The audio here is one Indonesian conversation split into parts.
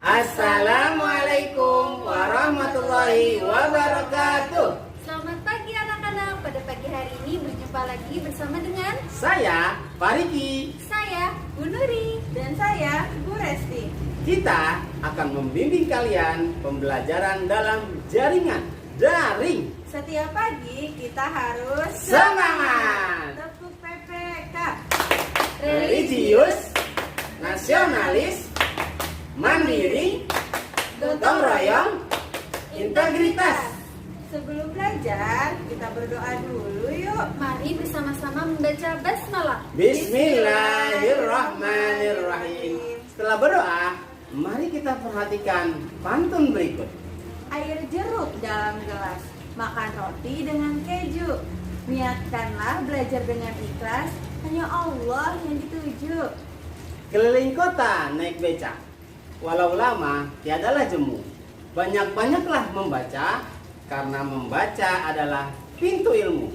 Assalamualaikum warahmatullahi wabarakatuh. Selamat pagi anak-anak. Pada pagi hari ini berjumpa lagi bersama dengan Saya Fariki. saya, Bu Nuri, Dan saya, Bu Resti. Kita akan membimbing kalian pembelajaran dalam jaringan daring. Setiap pagi kita harus Semangat! tepuk PPK. Religius, nasionalis, mandiri, gotong royong, integritas. Sebelum belajar, kita berdoa dulu yuk. Mari bersama-sama membaca basmalah. Bismillahirrahmanirrahim. Setelah berdoa, mari kita perhatikan pantun berikut. Air jeruk dalam gelas, makan roti dengan keju. Niatkanlah belajar dengan ikhlas, hanya Allah yang dituju. Keliling kota naik becak, walau lama tiadalah jemu. Banyak-banyaklah membaca, karena membaca adalah pintu ilmu.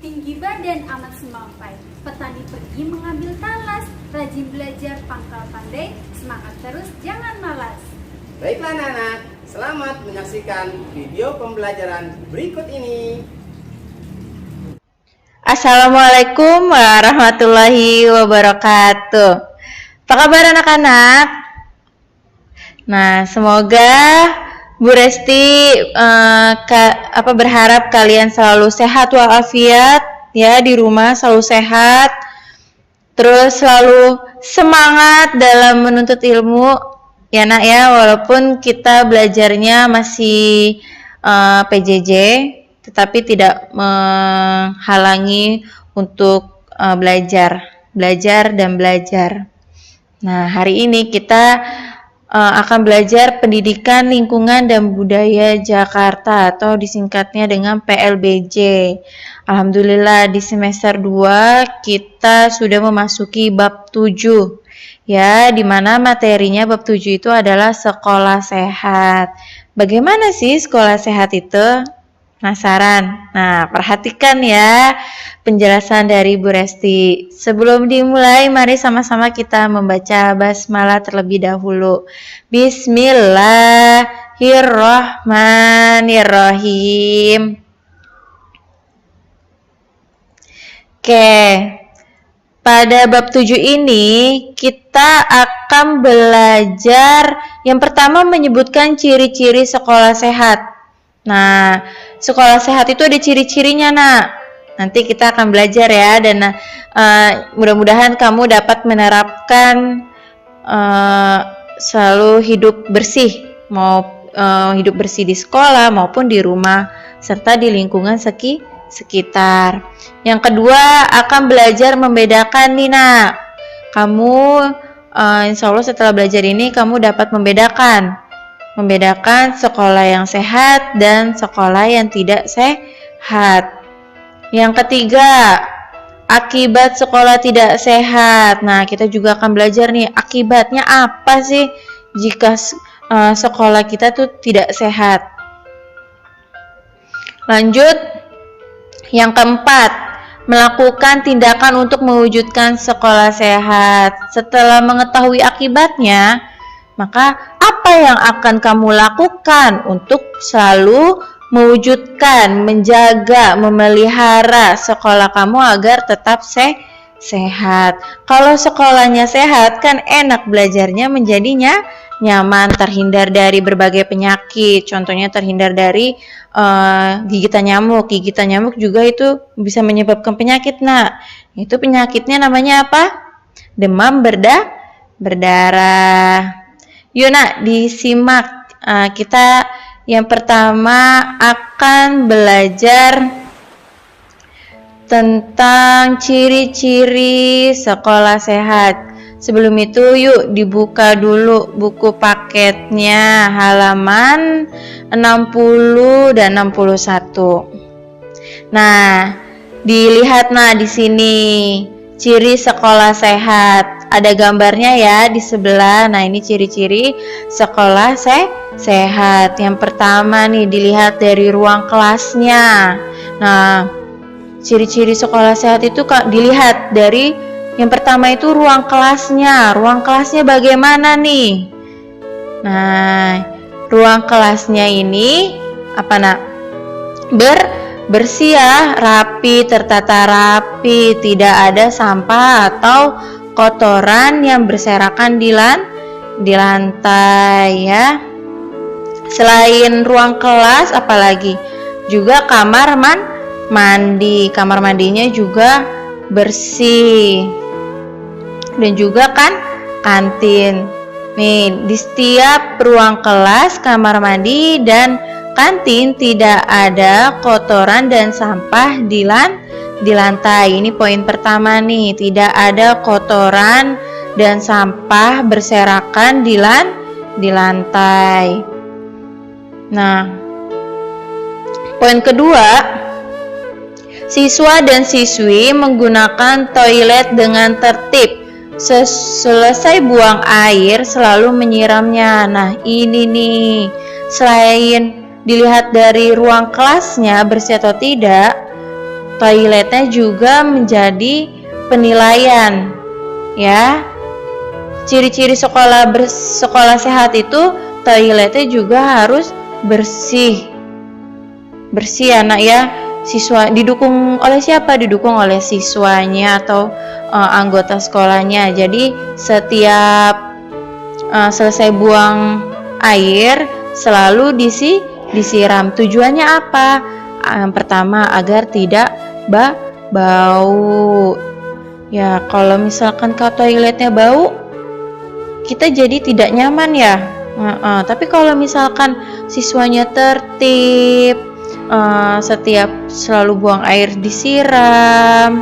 Tinggi badan amat semampai, petani pergi mengambil talas. Rajin belajar pangkal pandai, semangat terus jangan malas. Baiklah anak-anak, selamat menyaksikan video pembelajaran berikut ini. Assalamualaikum warahmatullahi wabarakatuh. Apa kabar anak-anak? Nah, semoga Bu Resti berharap kalian selalu sehat walafiat ya, di rumah selalu sehat. Terus selalu semangat dalam menuntut ilmu ya nak ya, walaupun kita belajarnya masih PJJ, tetapi tidak menghalangi untuk belajar dan belajar. Nah, hari ini kita akan belajar pendidikan lingkungan dan budaya Jakarta atau disingkatnya dengan PLBJ. Alhamdulillah di semester 2 kita sudah memasuki bab 7 ya, di mana materinya bab 7 itu adalah sekolah sehat. Bagaimana sih sekolah sehat itu? Penasaran? Nah, perhatikan ya penjelasan dari Bu Resti. Sebelum dimulai, mari sama-sama kita membaca basmalah terlebih dahulu. Bismillahirrahmanirrahim. Oke, pada bab 7 ini kita akan belajar yang pertama menyebutkan ciri-ciri sekolah sehat. Nah, sekolah sehat itu ada ciri-cirinya nak. Nanti kita akan belajar ya, dan mudah-mudahan kamu dapat menerapkan selalu hidup bersih, mau hidup bersih di sekolah maupun di rumah serta di lingkungan sekitar. Yang kedua akan belajar membedakan nih nak. Kamu insya Allah setelah belajar ini kamu dapat membedakan sekolah yang sehat dan sekolah yang tidak sehat. Yang ketiga, akibat sekolah tidak sehat. Nah, kita juga akan belajar nih akibatnya apa sih jika sekolah kita tuh tidak sehat. Lanjut, yang keempat, melakukan tindakan untuk mewujudkan sekolah sehat. Setelah mengetahui akibatnya, maka apa yang akan kamu lakukan untuk selalu mewujudkan, menjaga, memelihara sekolah kamu agar tetap sehat. Kalau sekolahnya sehat kan enak belajarnya, menjadinya nyaman, terhindar dari berbagai penyakit. Contohnya terhindar dari gigitan nyamuk. Gigitan nyamuk juga itu bisa menyebabkan penyakit. Nah, itu penyakitnya namanya apa? Demam berdarah. Yuk nak, disimak. Kita yang pertama akan belajar tentang ciri-ciri sekolah sehat. Sebelum itu yuk dibuka dulu buku paketnya halaman 60 dan 61. Nah, dilihat nah di sini ciri sekolah sehat. Ada gambarnya ya di sebelah. Nah, ini ciri-ciri sekolah sehat. Yang pertama nih dilihat dari ruang kelasnya. Nah, ciri-ciri sekolah sehat itu dilihat dari yang pertama itu ruang kelasnya. Ruang kelasnya bagaimana nih? Nah, ruang kelasnya ini apa nak? Bersih ya, rapi, tertata rapi, tidak ada sampah atau kotoran yang berserakan di lantai ya. Selain ruang kelas apalagi? Juga kamar mandi. Kamar mandinya juga bersih. Dan juga kan kantin. Nih, di setiap ruang kelas, kamar mandi dan kantin tidak ada kotoran dan sampah di lantai. Ini poin pertama nih, tidak ada kotoran dan sampah berserakan di lantai. Nah, poin kedua, siswa dan siswi menggunakan toilet dengan tertib. Selesai buang air selalu menyiramnya. Nah, ini nih, selain dilihat dari ruang kelasnya bersih atau tidak, toiletnya juga menjadi penilaian ya. Ciri-ciri sekolah sehat itu toiletnya juga harus bersih anak ya. Siswa didukung oleh siapa? Didukung oleh siswanya atau anggota sekolahnya. Jadi setiap selesai buang air selalu disiram. Tujuannya apa? Yang pertama, agar tidak bau. Ya, kalau misalkan ke toiletnya bau, kita jadi tidak nyaman ya. Tapi kalau misalkan siswanya tertib, setiap selalu buang air disiram,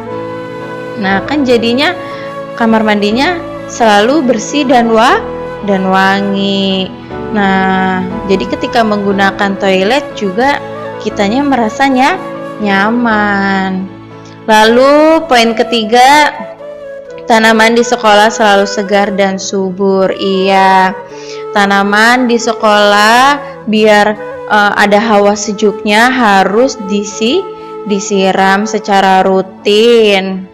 nah kan jadinya kamar mandinya selalu bersih dan wangi. Nah, jadi ketika menggunakan toilet juga kitanya merasanya nyaman. Lalu poin ketiga, tanaman di sekolah selalu segar dan subur. Iya, tanaman di sekolah biar ada hawa sejuknya harus disiram secara rutin.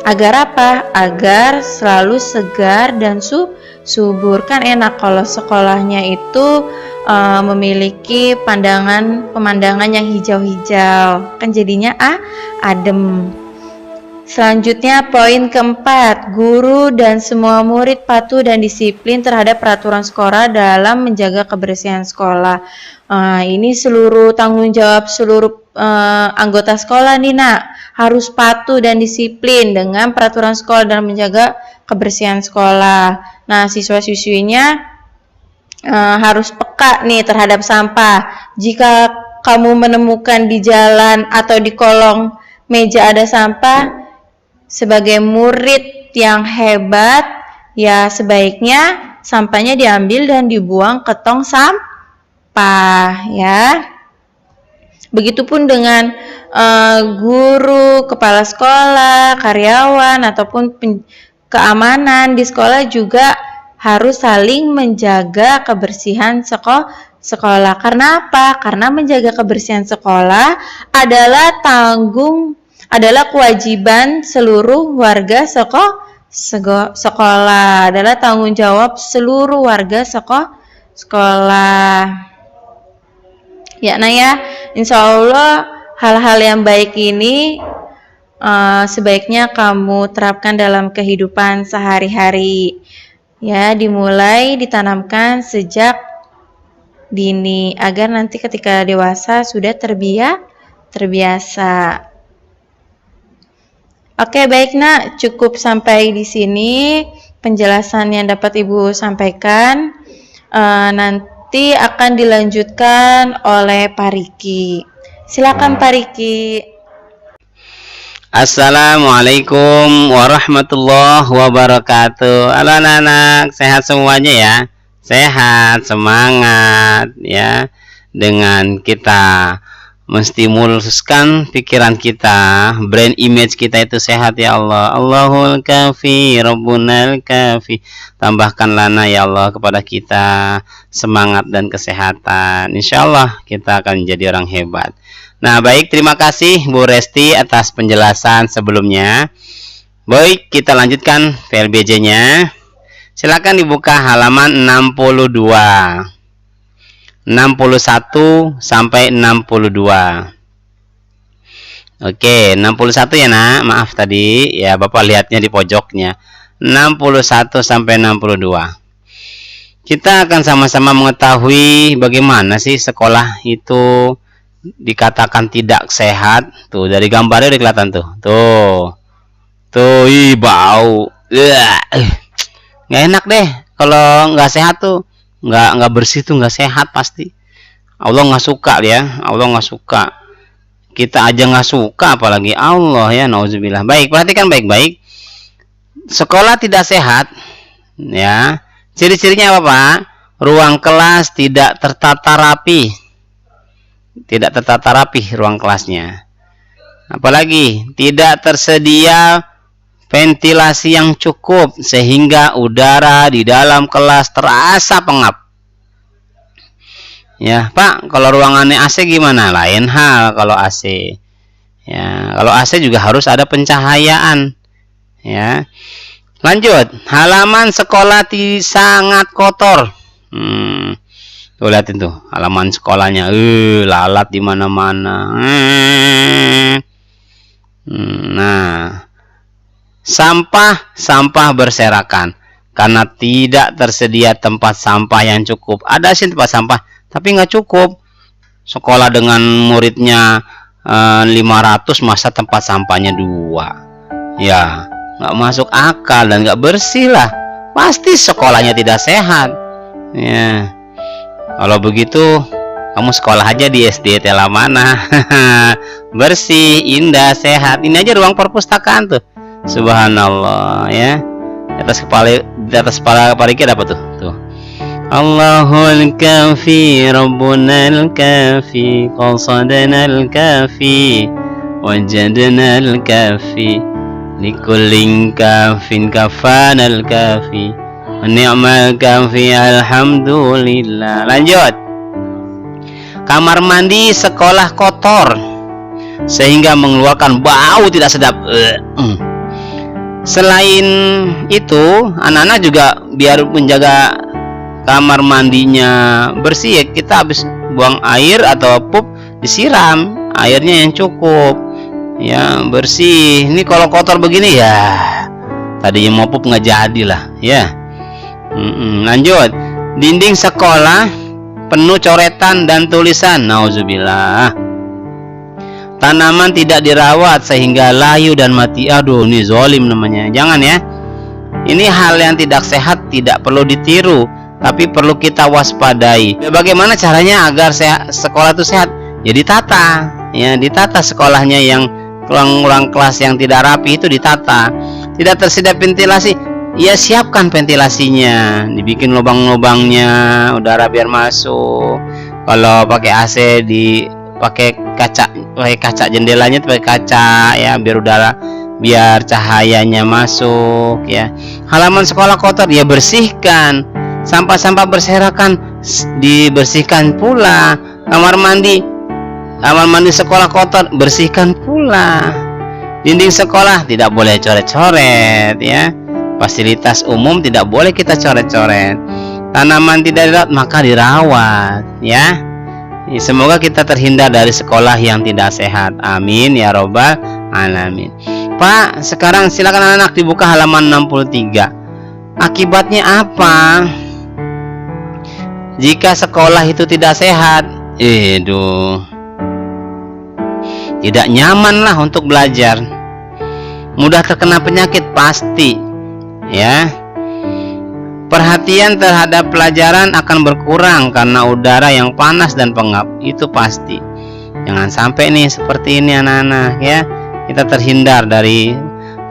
Agar apa? Agar selalu segar dan subur. Kan enak kalau sekolahnya itu memiliki pemandangan yang hijau-hijau. Kan jadinya adem. Selanjutnya poin keempat, guru dan semua murid patuh dan disiplin terhadap peraturan sekolah dalam menjaga kebersihan sekolah. Ini seluruh tanggung jawab seluruh anggota sekolah nih nak, harus patuh dan disiplin dengan peraturan sekolah dalam menjaga kebersihan sekolah. Nah, siswa-siswinya harus peka nih terhadap sampah. Jika kamu menemukan di jalan atau di kolong meja ada sampah, sebagai murid yang hebat, ya sebaiknya sampahnya diambil dan dibuang ke tong sampah ya. Begitupun dengan guru, kepala sekolah, karyawan ataupun keamanan di sekolah juga harus saling menjaga kebersihan sekolah. Karena apa? Karena menjaga kebersihan sekolah adalah kewajiban seluruh warga sekolah, adalah tanggung jawab seluruh warga sekolah. Ya, nah ya, insya Allah hal-hal yang baik ini sebaiknya kamu terapkan dalam kehidupan sehari-hari. Ya, dimulai ditanamkan sejak dini agar nanti ketika dewasa sudah terbiasa. Oke, baik nak, cukup sampai di sini penjelasan yang dapat Ibu sampaikan. Nanti akan dilanjutkan oleh Pak Riki. Silakan Pak Riki. Assalamualaikum warahmatullahi wabarakatuh. Halo anak-anak, sehat semuanya ya? Sehat, semangat ya. Dengan kita menstimuluskan pikiran kita, brain image kita itu sehat ya Allah. Allahul kafi, Rabbunal kafi. Tambahkan lana ya Allah kepada kita semangat dan kesehatan. Insya Allah kita akan menjadi orang hebat. Nah, baik, terima kasih Bu Resti atas penjelasan sebelumnya. Baik, kita lanjutkan PLBJ-nya. Silakan dibuka halaman 62. 61 sampai 62. Oke, 61 ya nak. Maaf tadi ya Bapak lihatnya di pojoknya. 61 sampai 62. Kita akan sama-sama mengetahui bagaimana sih sekolah itu dikatakan tidak sehat. Tuh, dari gambarnya udah kelihatan tuh. Tuh, bau. Nggak enak deh kalau nggak sehat tuh. Nggak bersih tuh nggak sehat pasti. Allah nggak suka ya. Allah nggak suka. Kita aja nggak suka apalagi Allah ya. Nauzubillah. Baik, perhatikan baik-baik. Sekolah tidak sehat ya. Ciri-cirinya apa Pak? Ruang kelas tidak tertata rapi. Tidak tertata rapi ruang kelasnya. Apalagi tidak tersedia ventilasi yang cukup sehingga udara di dalam kelas terasa pengap. Ya Pak, kalau ruangannya AC gimana? Lain hal kalau AC. Ya, kalau AC juga harus ada pencahayaan. Ya. Lanjut, halaman sekolah sangat kotor. Tuh lihatin tuh, halaman sekolahnya, lalat di mana-mana. Nah, sampah berserakan karena tidak tersedia tempat sampah yang cukup. Ada sih tempat sampah, tapi nggak cukup. Sekolah dengan muridnya 500, masa tempat sampahnya 2. Ya. Nggak masuk akal dan nggak bersih lah. Pasti sekolahnya tidak sehat. Ya, kalau begitu kamu sekolah aja di SD Tela mana. Bersih, indah, sehat. Ini aja ruang perpustakaan tuh. Subhanallah ya. Di atas kepala kita apa tuh? Tuh. Allahul kafi, Rabbunal kafi, qasadnal kafi, wajadnal kafi. Likullin kafin kafanal kafi wa ni'mal kafi alhamdulillah. Lanjut. Kamar mandi sekolah kotor sehingga mengeluarkan bau tidak sedap. Selain itu, anak-anak juga biar menjaga kamar mandinya bersih ya, kita habis buang air atau pup disiram airnya yang cukup. Ya, bersih. Ini kalau kotor begini ya tadinya mau pup nggak jadi lah ya. Lanjut. Dinding sekolah penuh coretan dan tulisan. Nauzubillah. Tanaman tidak dirawat sehingga layu dan mati. Aduh, ini zolim namanya. Jangan ya. Ini hal yang tidak sehat, tidak perlu ditiru, tapi perlu kita waspadai. Bagaimana caranya agar sekolah itu sehat? Ya ditata. Ya, ditata sekolahnya. Yang ruang kelas yang tidak rapi itu ditata. Tidak tersedia ventilasi, ya siapkan ventilasinya, dibikin lubang-lubangnya, udara biar masuk. Kalau pakai AC pakai kaca jendelanya pakai kaca ya, biar udara, biar cahayanya masuk ya. Halaman sekolah kotor ya bersihkan. Sampah-sampah berserakan dibersihkan pula. Kamar mandi sekolah kotor bersihkan pula. Dinding sekolah tidak boleh coret-coret ya. Fasilitas umum tidak boleh kita coret-coret. Tanaman tidak dirawat maka dirawat ya. Semoga kita terhindar dari sekolah yang tidak sehat. Amin ya robbal alamin. Pak, sekarang silakan anak-anak dibuka halaman 63. Akibatnya apa jika sekolah itu tidak sehat? Tidak nyaman lah untuk belajar, mudah terkena penyakit pasti ya. Perhatian terhadap pelajaran akan berkurang karena udara yang panas dan pengap, itu pasti. Jangan sampai nih seperti ini anak-anak ya. Kita terhindar dari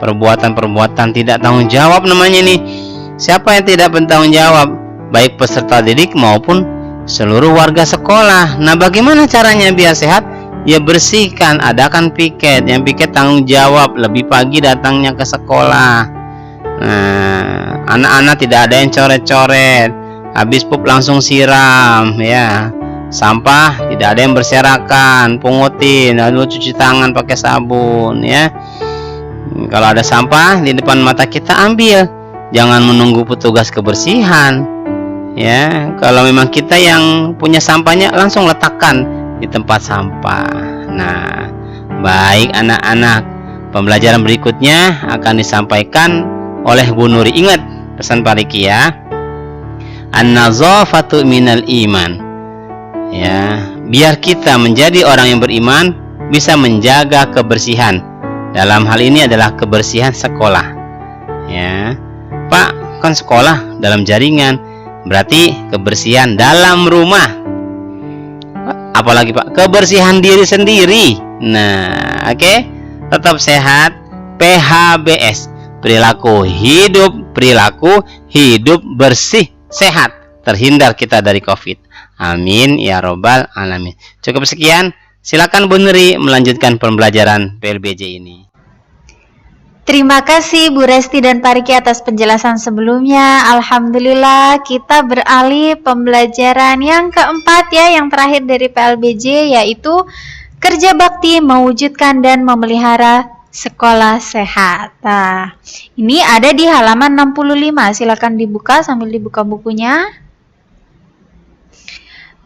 perbuatan-perbuatan tidak tanggung jawab namanya nih. Siapa yang tidak bertanggung jawab? Baik peserta didik maupun seluruh warga sekolah. Nah, bagaimana caranya biar sehat? Ya bersihkan, adakan piket. Yang piket tanggung jawab, lebih pagi datangnya ke sekolah. Nah, anak-anak tidak ada yang coret-coret, habis pup langsung siram ya. Sampah tidak ada yang berserakan, pungutin, lalu cuci tangan pakai sabun ya. Kalau ada sampah di depan mata kita ambil, jangan menunggu petugas kebersihan. Ya, kalau memang kita yang punya sampahnya, langsung letakkan di tempat sampah. Nah, baik anak-anak, pembelajaran berikutnya akan disampaikan oleh Bu Nuri. Ingat pesan Pak Riki ya. An-nazafatu minal iman. Ya, biar kita menjadi orang yang beriman, bisa menjaga kebersihan. Dalam hal ini adalah kebersihan sekolah. Ya, Pak, kan sekolah dalam jaringan, berarti kebersihan dalam rumah. Apalagi Pak, kebersihan diri sendiri. Nah, oke, tetap sehat. PHBS, perilaku hidup bersih, sehat, terhindar kita dari COVID. Amin ya robbal alamin. Cukup sekian. Silakan Bu Nuri melanjutkan pembelajaran PLBJ ini. Terima kasih Bu Resti dan Pak Riki atas penjelasan sebelumnya. Alhamdulillah kita beralih pembelajaran yang keempat ya, yang terakhir dari PLBJ, yaitu kerja bakti mewujudkan dan memelihara sekolah sehat. Nah, ini ada di halaman 65. Silakan dibuka sambil dibuka bukunya.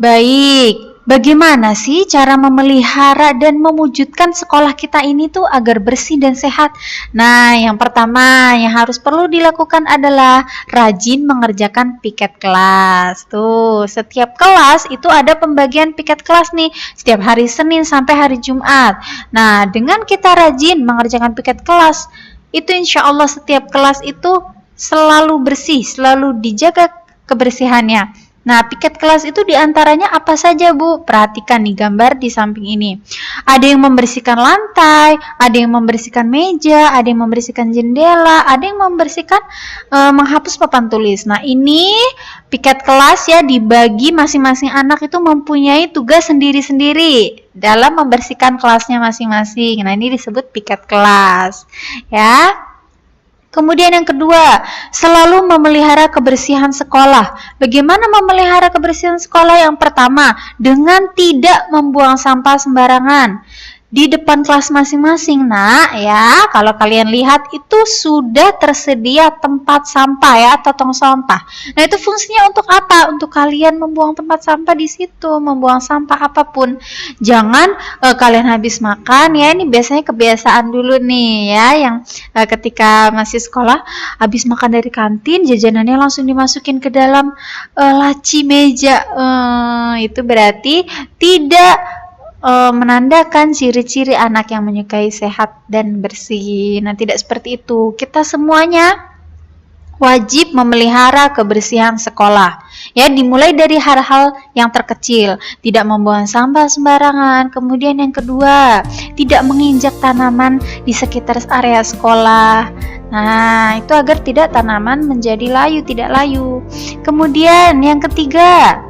Baik, bagaimana sih cara memelihara dan mewujudkan sekolah kita ini tuh agar bersih dan sehat? Nah, yang pertama yang perlu dilakukan adalah rajin mengerjakan piket kelas. Tuh, setiap kelas itu ada pembagian piket kelas nih, setiap hari Senin sampai hari Jumat. Nah, dengan kita rajin mengerjakan piket kelas, itu insya Allah setiap kelas itu selalu bersih, selalu dijaga kebersihannya. Nah, piket kelas itu diantaranya apa saja Bu? Perhatikan nih gambar di samping ini. Ada yang membersihkan lantai, ada yang membersihkan meja, ada yang membersihkan jendela, ada yang membersihkan menghapus papan tulis. Nah, ini piket kelas ya, dibagi masing-masing anak itu mempunyai tugas sendiri-sendiri dalam membersihkan kelasnya masing-masing. Nah, ini disebut piket kelas ya. Kemudian yang kedua, selalu memelihara kebersihan sekolah. Bagaimana memelihara kebersihan sekolah? Yang pertama, dengan tidak membuang sampah sembarangan di depan kelas masing-masing. Nah, ya, kalau kalian lihat itu sudah tersedia tempat sampah ya, atau tong sampah. Nah, itu fungsinya untuk apa? Untuk kalian membuang tempat sampah di situ, membuang sampah apapun. Jangan kalian habis makan ya, ini biasanya kebiasaan dulu nih ya, yang ketika masih sekolah habis makan dari kantin, jajanannya langsung dimasukin ke dalam laci meja. Itu berarti tidak menandakan ciri-ciri anak yang menyukai sehat dan bersih. Nah, tidak seperti itu. Kita semuanya wajib memelihara kebersihan sekolah. Ya, dimulai dari hal-hal yang terkecil, tidak membuang sampah sembarangan. Kemudian yang kedua, tidak menginjak tanaman di sekitar area sekolah. Nah, itu agar tidak tanaman menjadi layu, tidak layu. Kemudian yang ketiga,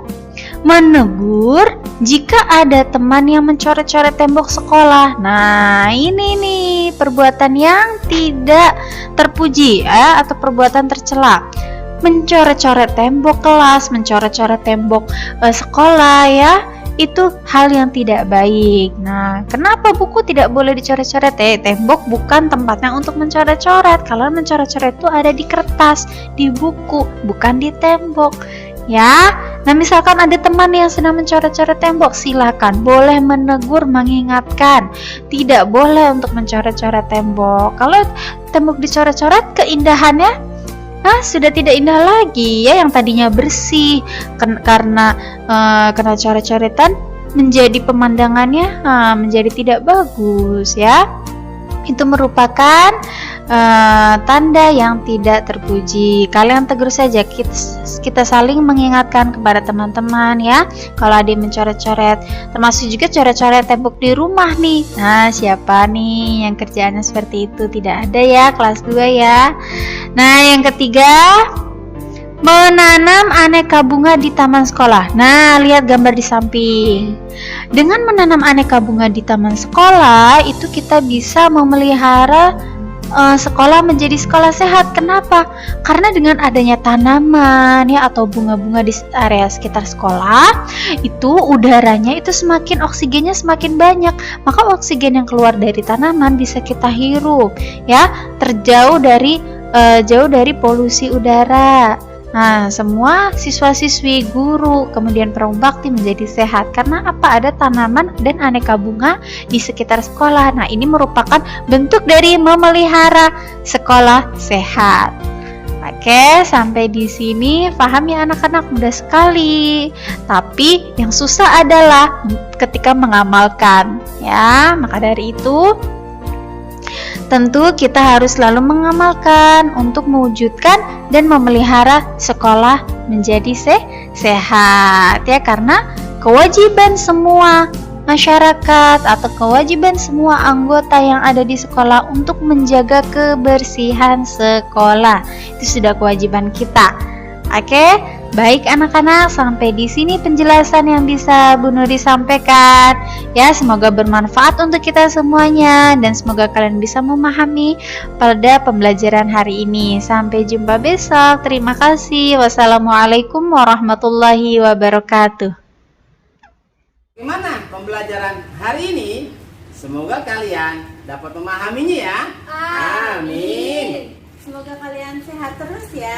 menegur jika ada teman yang mencoret-coret tembok sekolah. Nah, ini nih perbuatan yang tidak terpuji ya, atau perbuatan tercela. Mencoret-coret tembok kelas, mencoret-coret tembok sekolah ya, itu hal yang tidak baik. Nah, kenapa buku tidak boleh dicoret-coret? Tembok bukan tempatnya untuk mencoret-coret. Kalau mencoret-coret itu ada di kertas, di buku, bukan di tembok. Ya, nah misalkan ada teman yang sedang mencoret-coret tembok, silakan boleh menegur, mengingatkan. Tidak boleh untuk mencoret-coret tembok. Kalau tembok dicoret-coret, keindahannya sudah tidak indah lagi ya, yang tadinya bersih karena kena coret-coretan menjadi pemandangannya menjadi tidak bagus ya. Itu merupakan tanda yang tidak terpuji. Kalian tegur saja, kita saling mengingatkan kepada teman-teman ya, kalau ada yang mencoret-coret, termasuk juga coret-coret tembok di rumah nih. Nah, siapa nih yang kerjaannya seperti itu? Tidak ada ya, kelas 2 ya. Nah, yang ketiga, menanam aneka bunga di taman sekolah. Nah, lihat gambar di samping. Dengan menanam aneka bunga di taman sekolah, itu kita bisa memelihara sekolah menjadi sekolah sehat. Kenapa? Karena dengan adanya tanaman ya, atau bunga-bunga di area sekitar sekolah, itu udaranya itu oksigennya semakin banyak. Maka oksigen yang keluar dari tanaman bisa kita hirup ya, terjauh dari jauh dari polusi udara. Nah, semua siswa-siswi, guru, kemudian pramu bakti menjadi sehat karena apa? Ada tanaman dan aneka bunga di sekitar sekolah. Nah, ini merupakan bentuk dari memelihara sekolah sehat. Oke, sampai di sini paham ya anak-anak? Mudah sekali. Tapi yang susah adalah ketika mengamalkan, ya. Maka dari itu tentu kita harus selalu mengamalkan untuk mewujudkan dan memelihara sekolah menjadi sehat ya, karena kewajiban semua masyarakat atau kewajiban semua anggota yang ada di sekolah untuk menjaga kebersihan sekolah. Itu sudah kewajiban kita. Oke, baik anak-anak, sampai di sini penjelasan yang bisa Bu Nuri sampaikan. Ya, semoga bermanfaat untuk kita semuanya dan semoga kalian bisa memahami pada pembelajaran hari ini. Sampai jumpa besok. Terima kasih. Wassalamualaikum warahmatullahi wabarakatuh. Gimana pembelajaran hari ini? Semoga kalian dapat memahaminya ya. Amin. Semoga kalian sehat terus ya.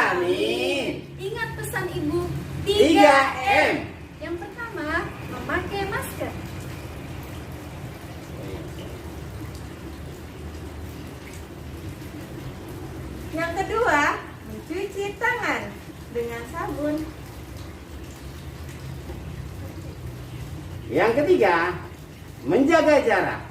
Amin. Ingat pesan Ibu 3M. Yang pertama, memakai masker. Yang kedua, mencuci tangan dengan sabun. Yang ketiga, menjaga jarak.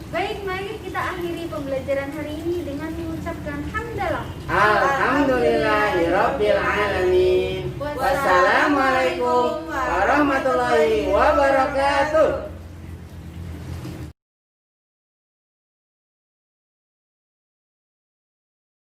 Baik, mari kita akhiri pembelajaran hari ini dengan mengucapkan hamdalah. Alhamdulillahirabbil alamin. Wassalamualaikum warahmatullahi wabarakatuh.